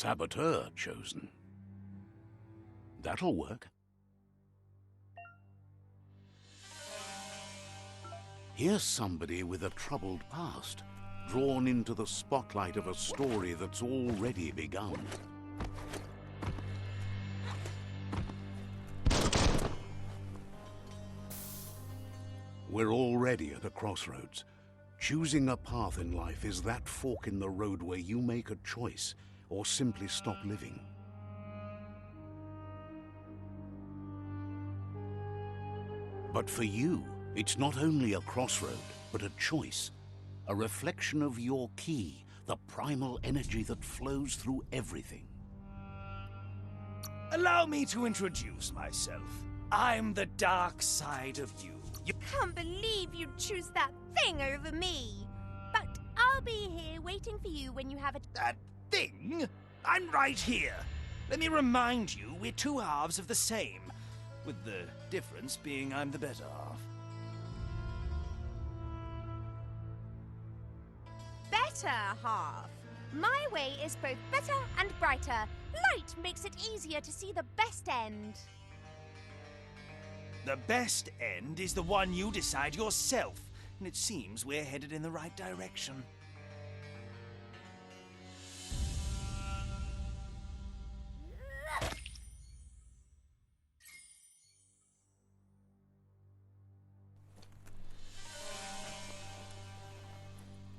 saboteur chosen. That'll work. Here's somebody with a troubled past, drawn into the spotlight of a story that's already begun. We're already at a crossroads. Choosing a path in life is that fork in the road where you make a choice or simply stop living. But for you, it's not only a crossroad, but a choice, a reflection of your key, the primal energy that flows through everything. Allow me to introduce myself. I'm the dark side of you. Can't believe you'd choose that thing over me. But I'll be here waiting for you when you have a... That thing? I'm right here. Let me remind you, we're two halves of the same, with the difference being I'm the better half. Better half. My way is both better and brighter. Light makes it easier to see the best end. The best end is the one you decide yourself, and it seems we're headed in the right direction.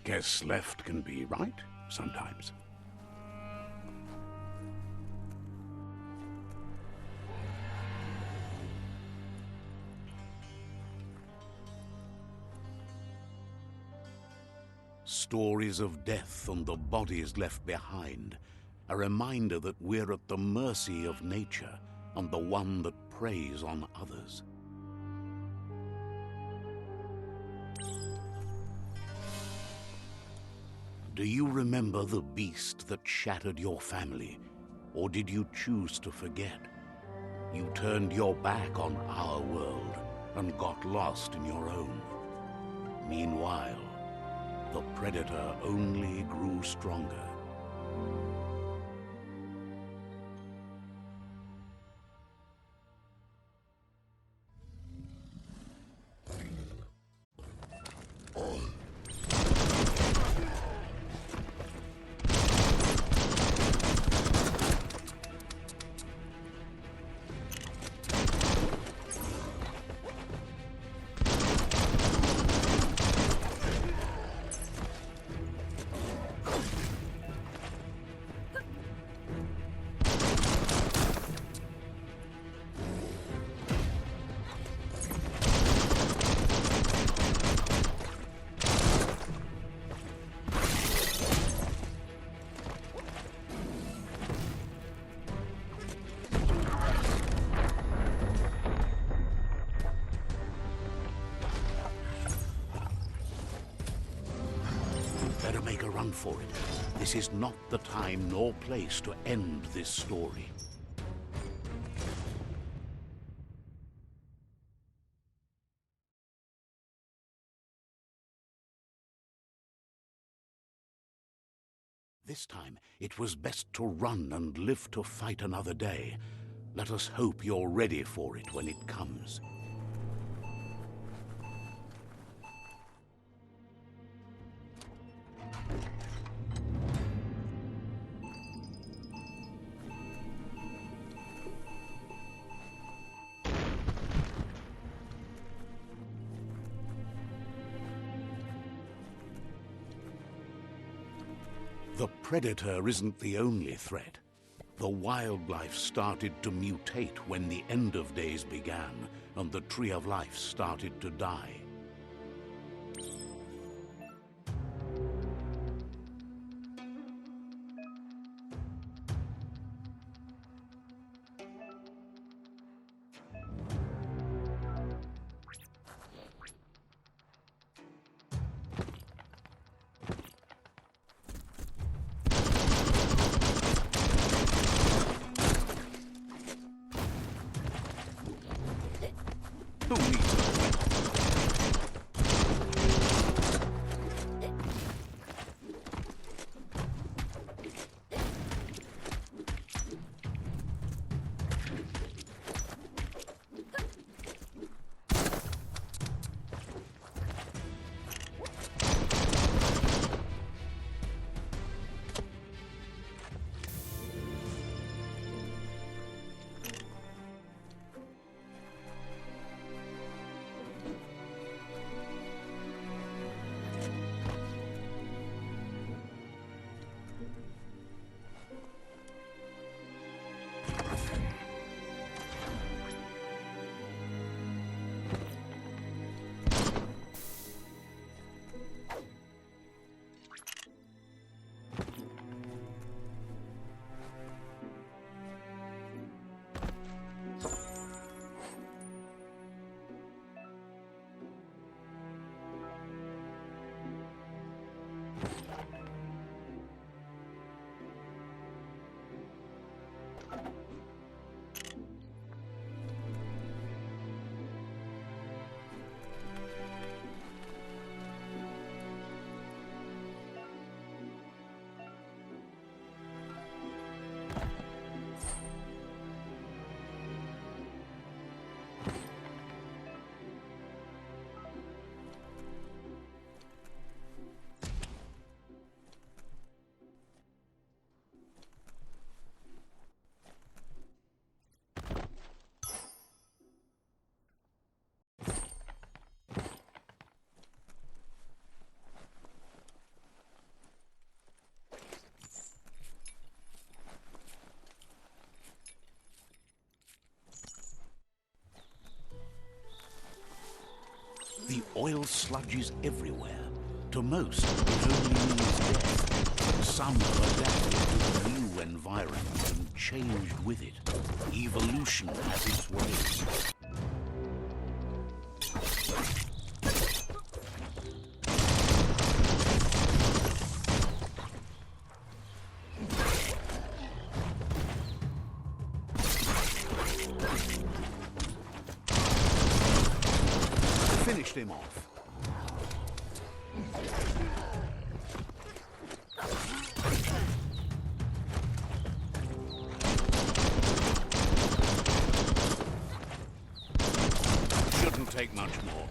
Guess left can be right sometimes. Stories of death and the bodies left behind, a reminder that we're at the mercy of nature and the one that preys on others. Do you remember the beast that shattered your family, or did you choose to forget? You turned your back on our world and got lost in your own. Meanwhile, the predator only grew stronger. Better make a run for it. This is not the time nor place to end this story. This time, it was best to run and live to fight another day. Let us hope you're ready for it when it comes. The predator isn't the only threat. The wildlife started to mutate when the end of days began, and the tree of life started to die. Who needs a The oil sludges everywhere. To most, it only means death. Some have adapted to the new environment and changed with it. Evolution has its ways. Finished him off. Shouldn't take much more.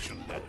Slash and dash.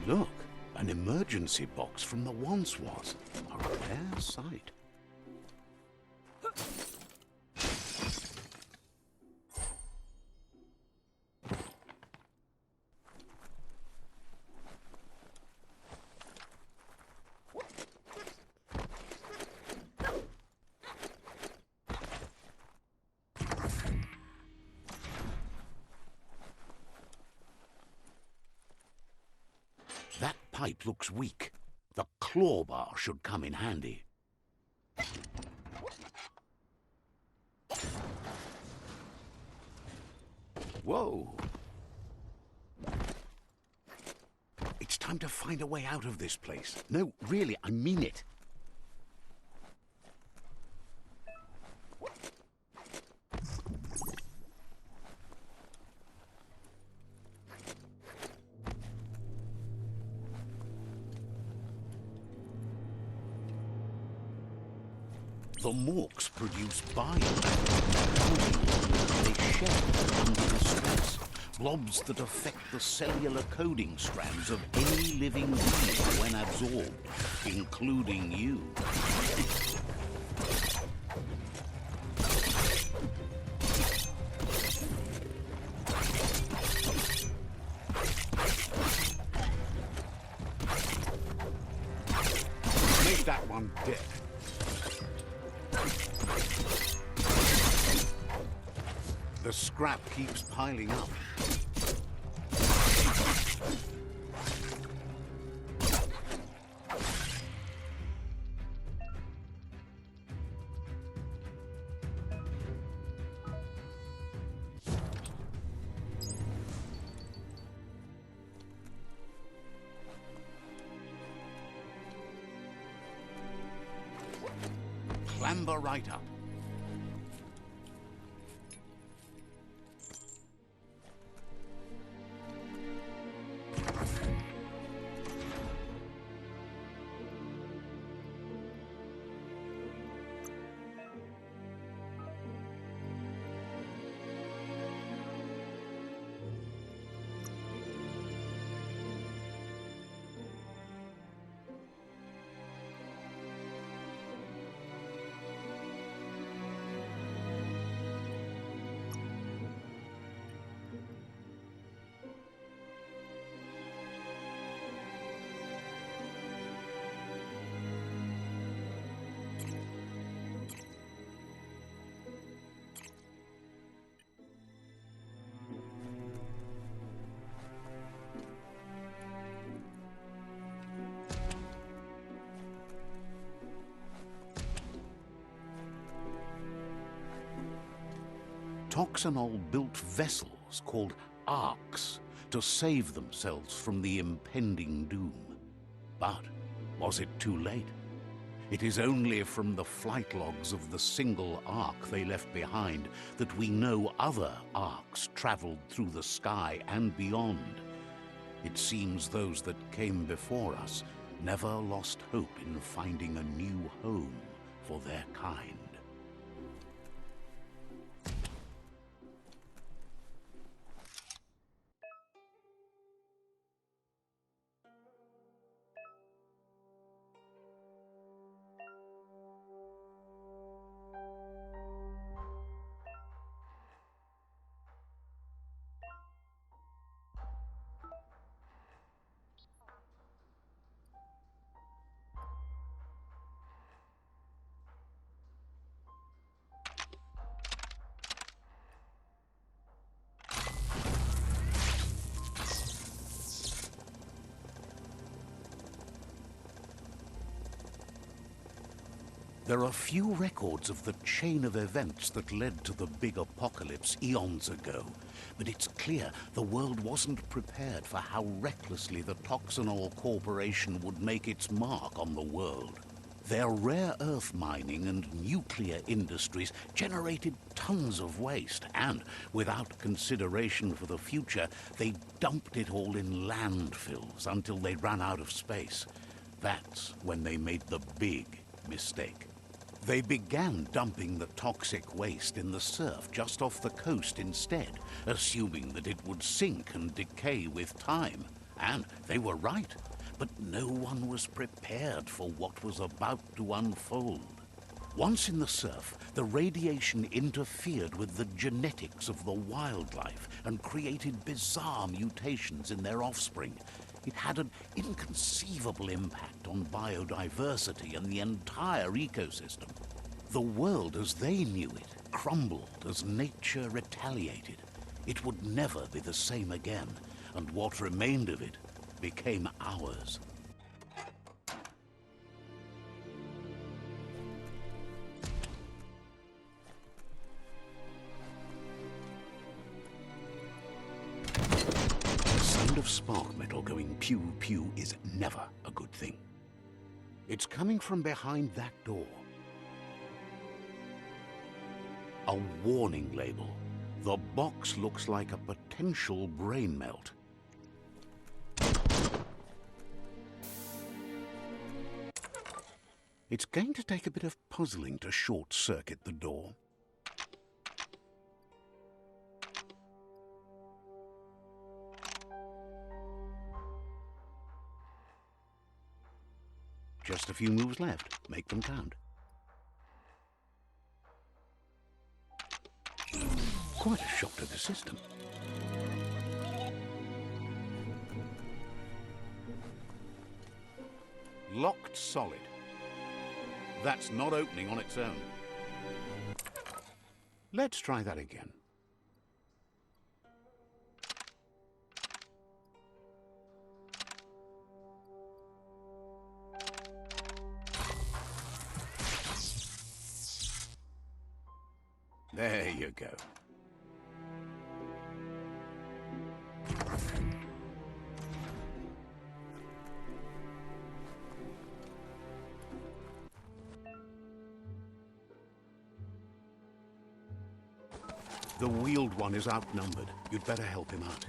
Look, an emergency box from the once was. A rare sight. That pipe looks weak. The claw bar should come in handy. Whoa! It's time to find a way out of this place. No, really, I mean it. The morks produce BIOMUTANT. They shed under the stress. Blobs that affect the cellular coding strands of any living being when absorbed, including you. Make that one dead. The scrap keeps piling up. Clamber right up. Toxanol built vessels called arks to save themselves from the impending doom. But was it too late? It is only from the flight logs of the single ark they left behind that we know other arks traveled through the sky and beyond. It seems those that came before us never lost hope in finding a new home for their kind. There are few records of the chain of events that led to the big apocalypse eons ago, but it's clear the world wasn't prepared for how recklessly the Toxanol Corporation would make its mark on the world. Their rare earth mining and nuclear industries generated tons of waste, and without consideration for the future, they dumped it all in landfills until they ran out of space. That's when they made the big mistake. They began dumping the toxic waste in the surf just off the coast instead, assuming that it would sink and decay with time. And they were right. But no one was prepared for what was about to unfold. Once in the surf, the radiation interfered with the genetics of the wildlife and created bizarre mutations in their offspring. It had an inconceivable impact on biodiversity and the entire ecosystem. The world as they knew it crumbled as nature retaliated. It would never be the same again, and what remained of it became ours. The sound of spark metal going pew-pew is never a good thing. It's coming from behind that door. A warning label. The box looks like a potential brain melt. It's going to take a bit of puzzling to short-circuit the door. Just a few moves left. Make them count. Quite a shock to the system. Locked solid. That's not opening on its own. Let's try that again. There you go. The wheeled one is outnumbered. You'd better help him out.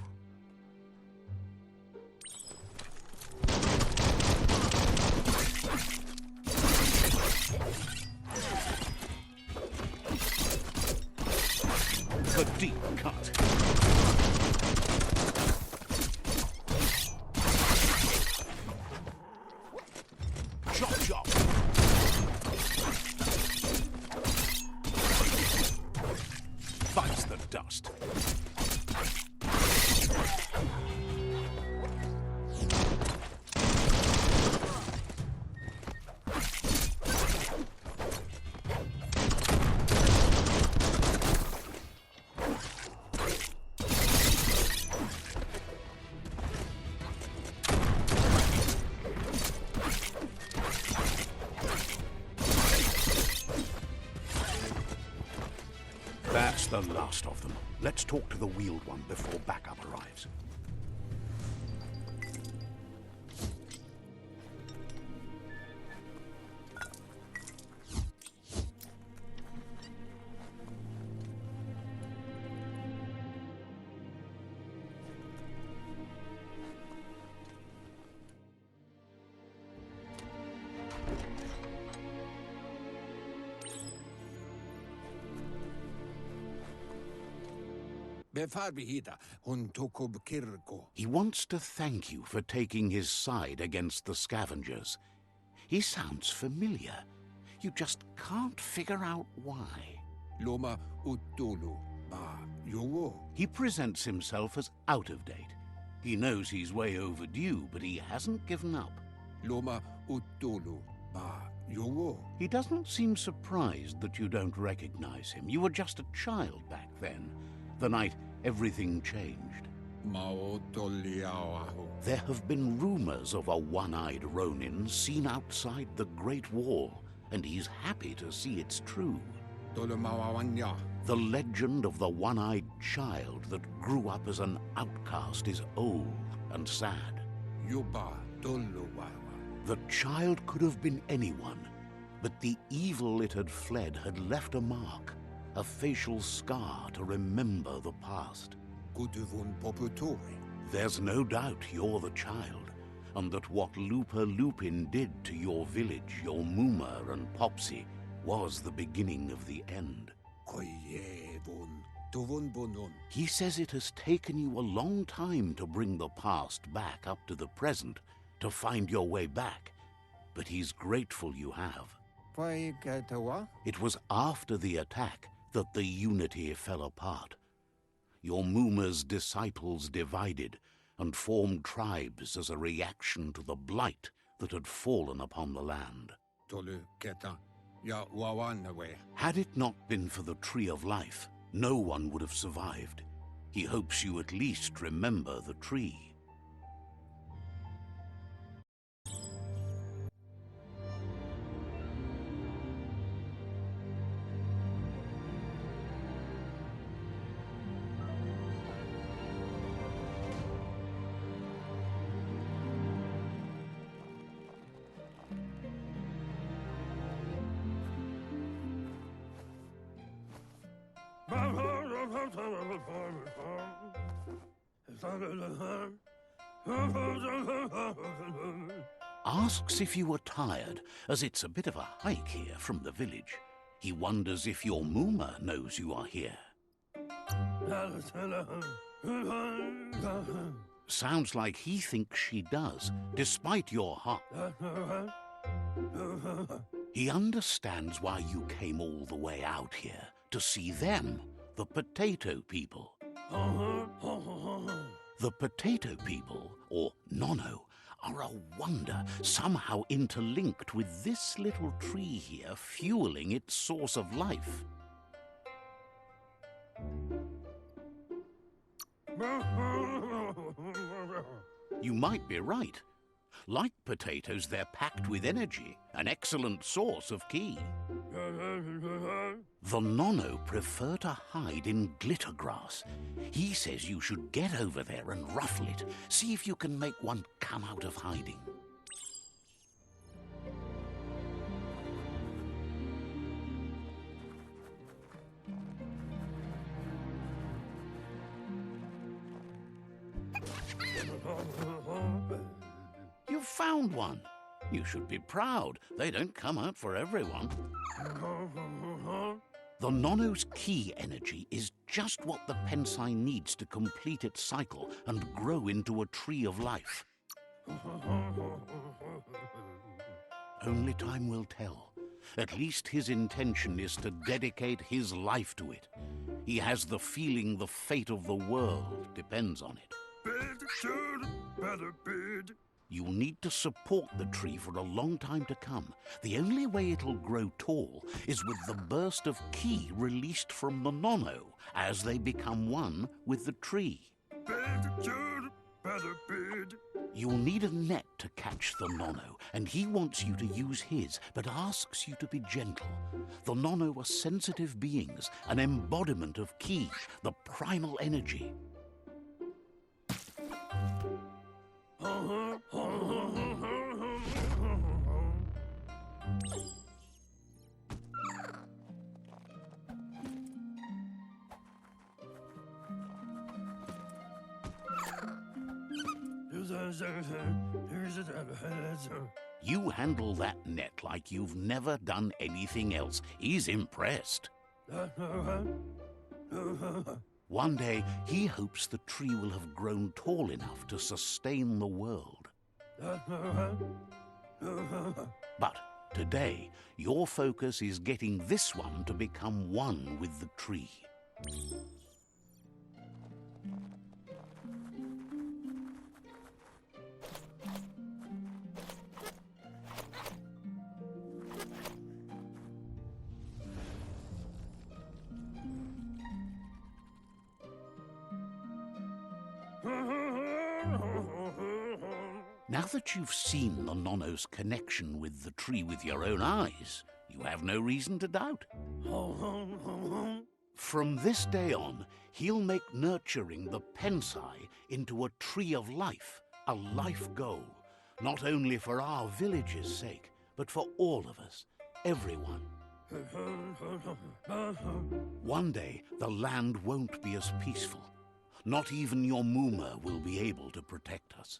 A deep cut. Chop, chop. Fights the dust. That's the last of them. Let's talk to the wheeled one before backup arrives. He wants to thank you for taking his side against the scavengers. He sounds familiar. You just can't figure out why. He presents himself as out of date. He knows he's way overdue, but he hasn't given up. He doesn't seem surprised that you don't recognize him. You were just a child back then, the night everything changed. There have been rumors of a one-eyed Ronin seen outside the Great Wall, and he's happy to see it's true. Tolomawawanya. The legend of the one-eyed child that grew up as an outcast is old and sad. Yuba Dolowawa. The child could have been anyone, but the evil it had fled had left a mark, a facial scar to remember the past. Guduvun Poputore. There's no doubt you're the child, and that what Lupa Lupin did to your village, your Muma and Popsy, was the beginning of the end. Koyevun. Tuvun Bunun. He says it has taken you a long time to bring the past back up to the present, to find your way back, but he's grateful you have. Paigatawa. It was after the attack that the unity fell apart. Your Muma's disciples divided and formed tribes as a reaction to the blight that had fallen upon the land. Tolu Keta. Ya Wawanawe. Had it not been for the Tree of Life, no one would have survived. He hopes you at least remember the tree. Asks if you were tired, as it's a bit of a hike here from the village. He wonders if your Muma knows you are here. Sounds like he thinks she does, despite your heart. He understands why you came all the way out here, to see them, the potato people. The potato people, or Nono, are a wonder, somehow interlinked with this little tree here, fueling its source of life. You might be right. Like potatoes, they're packed with energy, an excellent source of ki. The Nono prefer to hide in glitter grass. He says you should get over there and ruffle it. See if you can make one come out of hiding. You found one. You should be proud. They don't come out for everyone. The Nono's ki energy is just what the Pensai needs to complete its cycle and grow into a tree of life. Only time will tell. At least his intention is to dedicate his life to it. He has the feeling the fate of the world depends on it. You'll need to support the tree for a long time to come. The only way it'll grow tall is with the burst of ki released from the Nono as they become one with the tree. You'll need a net to catch the Nono, and he wants you to use his, but asks you to be gentle. The Nono are sensitive beings, an embodiment of ki, the primal energy. You handle that net like you've never done anything else. He's impressed. One day, he hopes the tree will have grown tall enough to sustain the world. But today, your focus is getting this one to become one with the tree. Now that you've seen the Nono's connection with the tree with your own eyes, you have no reason to doubt. From this day on, he'll make nurturing the Pensai into a tree of life, a life goal, not only for our village's sake, but for all of us, everyone. One day, the land won't be as peaceful. Not even your Muma will be able to protect us.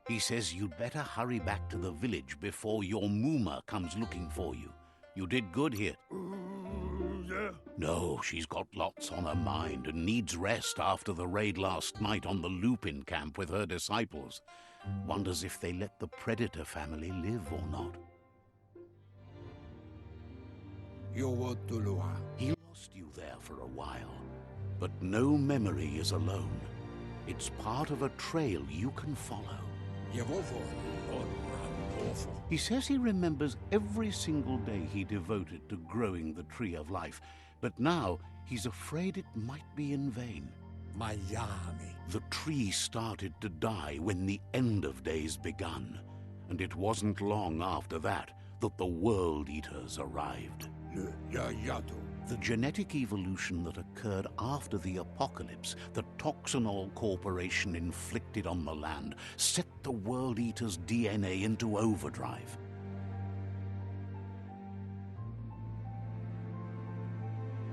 He says you'd better hurry back to the village before your Muma comes looking for you. You did good here. Yeah. No, she's got lots on her mind and needs rest after the raid last night on the Lupin camp with her disciples. Wonders if they let the Predator family live or not. He Lost you there for a while, but no memory is alone. It's part of a trail you can follow. He says he remembers every single day he devoted to growing the Tree of Life, but now he's afraid it might be in vain. Miami. The tree started to die when the end of days begun, and it wasn't long after that that the World Eaters arrived. Le Yayato. The genetic evolution that occurred after the apocalypse the Toxinol Corporation inflicted on the land set the World Eater's DNA into overdrive.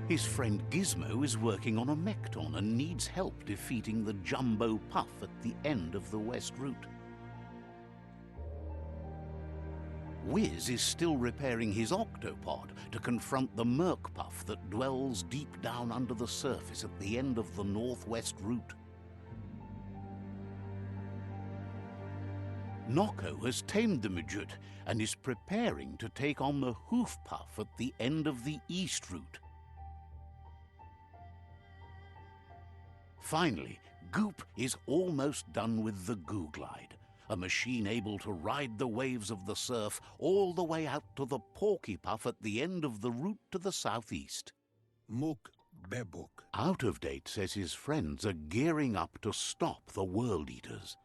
His friend Gizmo is working on a Mekton and needs help defeating the Jumbo Puff at the end of the West Route. Wiz is still repairing his octopod to confront the Merc Puff that dwells deep down under the surface at the end of the Northwest Route. Noko has tamed the Midget and is preparing to take on the Hoof Puff at the end of the East Route. Finally, Goop is almost done with the Goo Glide, a machine able to ride the waves of the surf all the way out to the Porky Puff at the end of the route to the southeast. Muk Bebuk. Out of Date says his friends are gearing up to stop the World Eaters.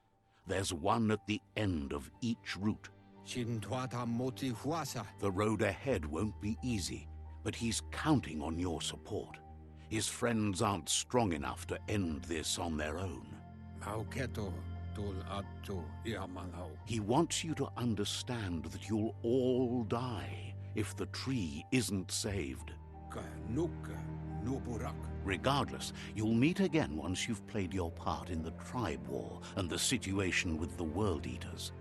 There's one at the end of each route. Shintuata Moti Huasa. The road ahead won't be easy, but he's counting on your support. His friends aren't strong enough to end this on their own. Mauketo. He wants you to understand that you'll all die if the tree isn't saved. Regardless, you'll meet again once you've played your part in the tribe war and the situation with the World Eaters.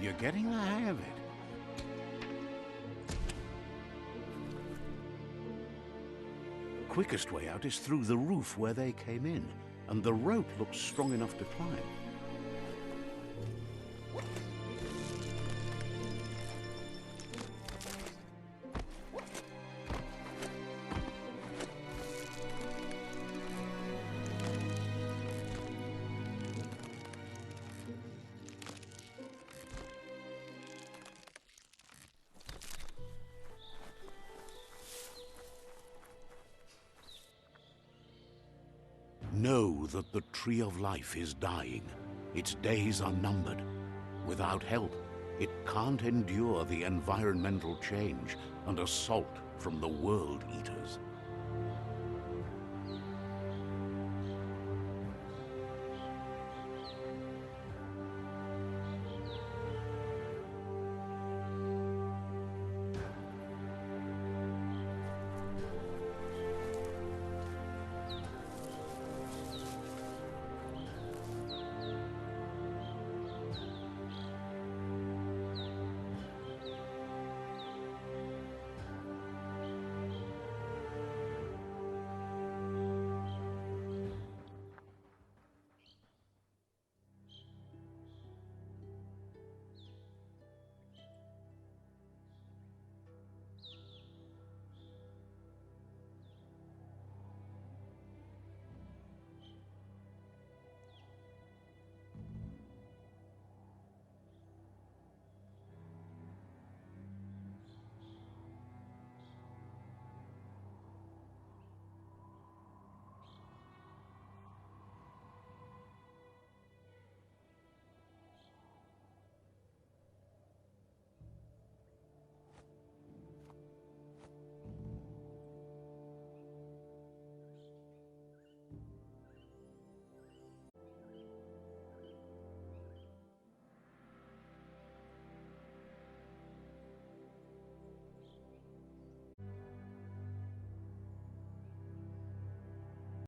You're getting the hang of it. Quickest way out is through the roof where they came in, and the rope looks strong enough to climb. Know that the Tree of Life is dying. Its days are numbered. Without help, it can't endure the environmental change and assault from the World Eaters.